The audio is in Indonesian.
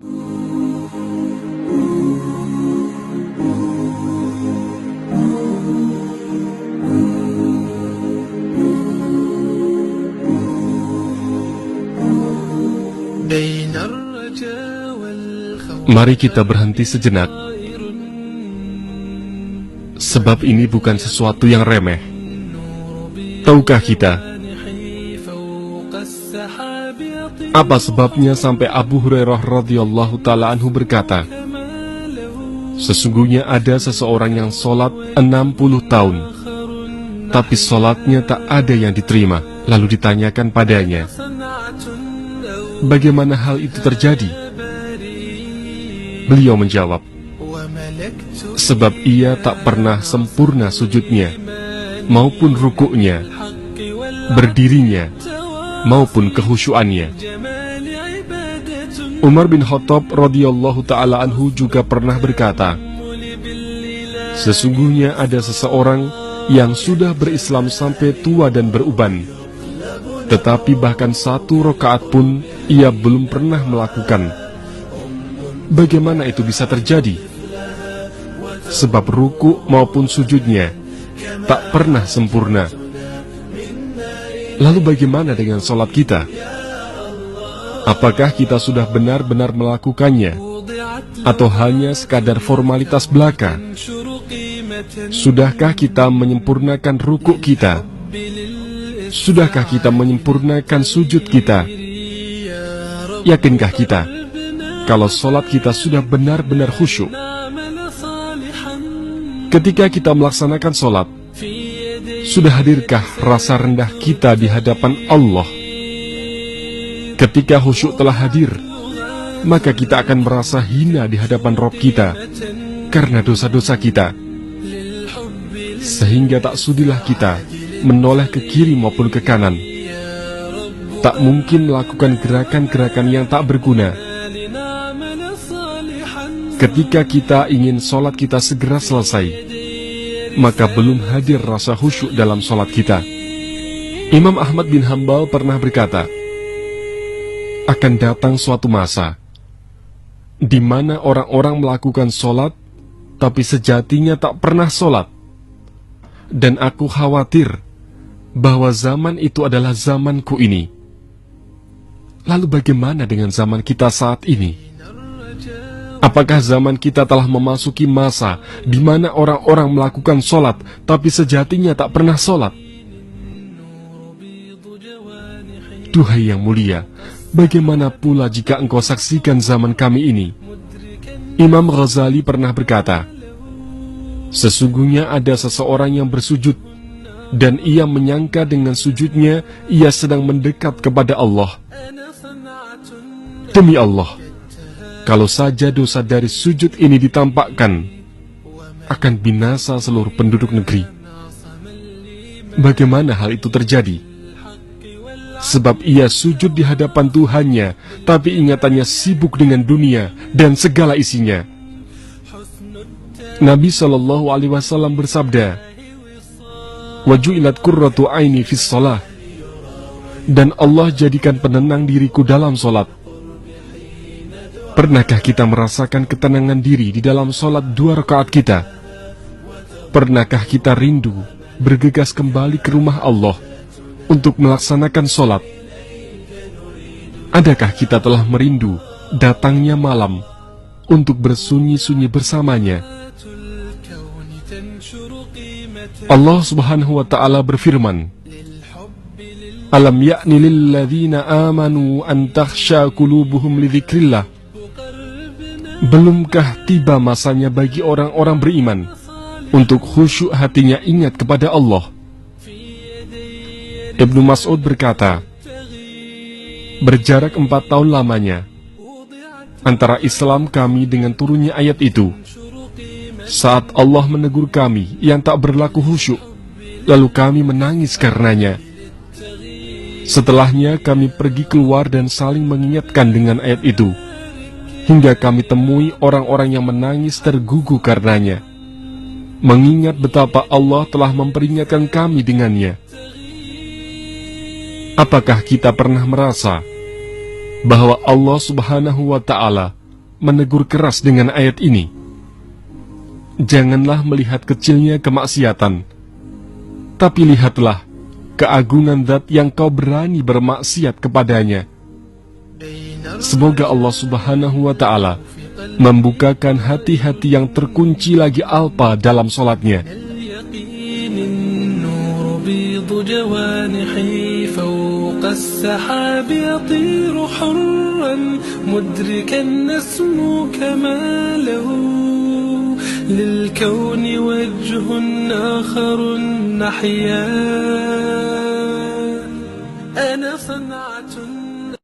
Mari kita berhenti sejenak, sebab ini bukan sesuatu yang remeh. Tahukah kita apa sebabnya sampai Abu Hurairah radhiyallahu ta'ala anhu berkata, sesungguhnya ada seseorang yang sholat 60 tahun, tapi sholatnya tak ada yang diterima. Lalu ditanyakan padanya, bagaimana hal itu terjadi? Beliau menjawab, sebab ia tak pernah sempurna sujudnya, maupun rukuknya, berdirinya, maupun kehusyuannya. Umar bin Khattab radhiyallahu ta'ala anhu juga pernah berkata, sesungguhnya ada seseorang yang sudah berislam sampai tua dan beruban, tetapi bahkan 1 rakaat pun ia belum pernah melakukan. Bagaimana itu bisa terjadi? Sebab ruku maupun sujudnya tak pernah sempurna. Lalu bagaimana dengan sholat kita? Apakah kita sudah benar-benar melakukannya, atau hanya sekadar formalitas belaka? Sudahkah kita menyempurnakan ruku kita? Sudahkah kita menyempurnakan sujud kita? Yakinkah kita kalau sholat kita sudah benar-benar khusyuk? Ketika kita melaksanakan sholat, sudah hadirkah rasa rendah kita di hadapan Allah? Ketika khusyuk telah hadir, maka kita akan merasa hina di hadapan Rabb kita karena dosa-dosa kita, sehingga tak sudilah kita menoleh ke kiri maupun ke kanan. Tak mungkin melakukan gerakan-gerakan yang tak berguna. Ketika kita ingin sholat kita segera selesai, maka belum hadir rasa khusyuk dalam sholat kita. Imam Ahmad bin Hanbal pernah berkata, akan datang suatu masa di mana orang-orang melakukan sholat, tapi sejatinya tak pernah sholat. Dan aku khawatir bahwa zaman itu adalah zamanku ini. Lalu bagaimana dengan zaman kita saat ini? Apakah zaman kita telah memasuki masa di mana orang-orang melakukan sholat, tapi sejatinya tak pernah sholat? Duhai yang mulia, bagaimana pula jika engkau saksikan zaman kami ini? Imam Ghazali pernah berkata, sesungguhnya ada seseorang yang bersujud, dan ia menyangka dengan sujudnya ia sedang mendekat kepada Allah. Demi Allah, kalau saja dosa dari sujud ini ditampakkan, akan binasa seluruh penduduk negeri. Bagaimana hal itu terjadi? Sebab ia sujud di hadapan Tuhannya, tapi ingatannya sibuk dengan dunia dan segala isinya. Nabi SAW bersabda, waju'ilat qurratu aini fis shalah, dan Allah jadikan penenang diriku dalam sholat. Pernahkah kita merasakan ketenangan diri di dalam sholat 2 rakaat kita? Pernahkah kita rindu bergegas kembali ke rumah Allah untuk melaksanakan sholat? Adakah kita telah merindu datangnya malam untuk bersunyi-sunyi bersamanya? Allah Subhanahu wa ta'ala berfirman, alam ya'ni lilladzina amanu an takhsha qulubuhum li dzikrillah. Belumkah tiba masanya bagi orang-orang beriman untuk khusyuk hatinya ingat kepada Allah? Ibnu Mas'ud berkata, berjarak 4 tahun lamanya antara Islam kami dengan turunnya ayat itu. Saat Allah menegur kami yang tak berlaku khusyuk, lalu kami menangis karenanya. Setelahnya kami pergi keluar dan saling mengingatkan dengan ayat itu, hingga kami temui orang-orang yang menangis tergugu karenanya, mengingat betapa Allah telah memperingatkan kami dengannya. Apakah kita pernah merasa bahwa Allah Subhanahu wa ta'ala menegur keras dengan ayat ini. Janganlah melihat kecilnya kemaksiatan, tapi lihatlah keagungan Zat yang kau berani bermaksiat kepadanya. Semoga Allah Subhanahu wa Ta'ala membukakan hati-hati yang terkunci lagi alpa dalam sholatnya. للكون وجه آخر نحيا